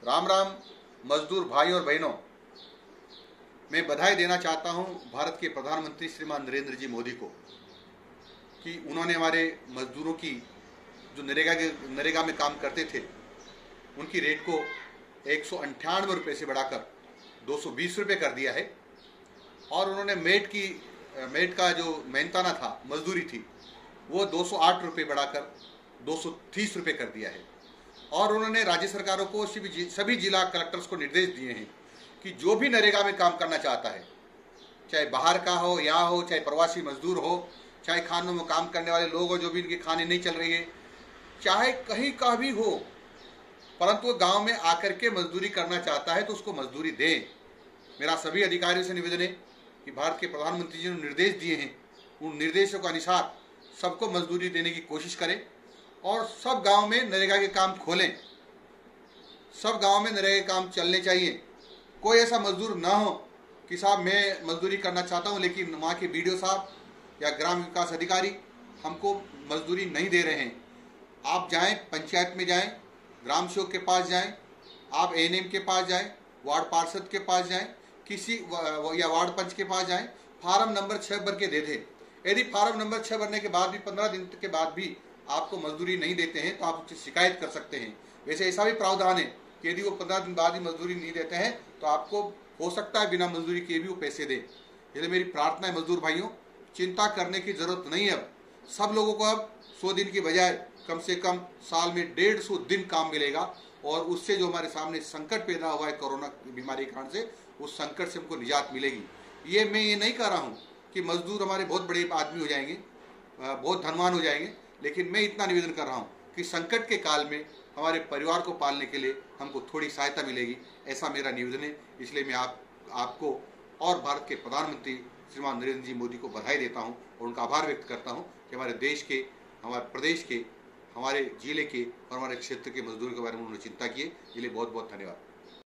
राम राम मजदूर भाई और बहनों, मैं बधाई देना चाहता हूं भारत के प्रधानमंत्री श्रीमान नरेंद्र जी मोदी को कि उन्होंने हमारे मजदूरों की जो नरेगा में काम करते थे उनकी रेट को 198 रुपये से बढ़ाकर 220 रुपये कर दिया है। और उन्होंने मेट का जो मेहनताना था, मजदूरी थी, वो 208 रुपये बढ़ाकर 230 रुपये कर दिया है। और उन्होंने राज्य सरकारों को सभी जिला कलेक्टर्स को निर्देश दिए हैं कि जो भी नरेगा में काम करना चाहता है, चाहे बाहर का हो, यहाँ हो, चाहे प्रवासी मजदूर हो, चाहे खानों में काम करने वाले लोग हो जो भी इनके खाने नहीं चल रही है, चाहे कहीं का भी हो, परंतु वो गांव में आकर के मजदूरी करना चाहता है तो उसको मजदूरी दें। मेरा सभी अधिकारियों से निवेदन है कि भारत के प्रधानमंत्री जी ने निर्देश दिए हैं, उन निर्देशों के अनुसार सबको मजदूरी देने की कोशिश करें और सब गांव में नरेगा के काम खोलें। सब गांव में नरेगा के काम चलने चाहिए। कोई ऐसा मजदूर ना हो कि साहब मैं मजदूरी करना चाहता हूं लेकिन वहाँ के बीडीओ साहब या ग्राम विकास अधिकारी हमको मजदूरी नहीं दे रहे हैं। आप जाएं, पंचायत में जाएं, ग्राम सेवक के पास जाएं, आप एएनएम के पास जाएं, वार्ड पार्षद के पास जाएं, किसी या वार्ड पंच के पास जाएं, फार्म नंबर 6 भर के दे दें। यदि फार्म नंबर 6 भरने के बाद भी 15 दिन के बाद भी आपको मजदूरी नहीं देते हैं तो आप उससे शिकायत कर सकते हैं। वैसे ऐसा भी प्रावधान है कि यदि वो 15 दिन बाद ही मजदूरी नहीं देते हैं तो आपको हो सकता है बिना मजदूरी के भी वो पैसे दें। इसलिए मेरी प्रार्थना है मजदूर भाइयों, चिंता करने की जरूरत नहीं है। अब सब लोगों को अब 100 दिन की बजाय कम से कम साल में 150 दिन काम मिलेगा और उससे जो हमारे सामने संकट पैदा हुआ है कोरोना बीमारी के कारण से, उस संकट से हमको निजात मिलेगी। मैं ये नहीं कह रहा हूँ कि मजदूर हमारे बहुत बड़े आदमी हो जाएंगे, बहुत धनवान हो जाएंगे, लेकिन मैं इतना निवेदन कर रहा हूँ कि संकट के काल में हमारे परिवार को पालने के लिए हमको थोड़ी सहायता मिलेगी, ऐसा मेरा निवेदन है। इसलिए मैं आपको और भारत के प्रधानमंत्री श्रीमान नरेंद्र जी मोदी को बधाई देता हूँ और उनका आभार व्यक्त करता हूँ कि हमारे देश के, हमारे प्रदेश के, हमारे जिले के और हमारे क्षेत्र के मजदूरों के बारे में उन्होंने चिंता की है। इसलिए बहुत बहुत धन्यवाद।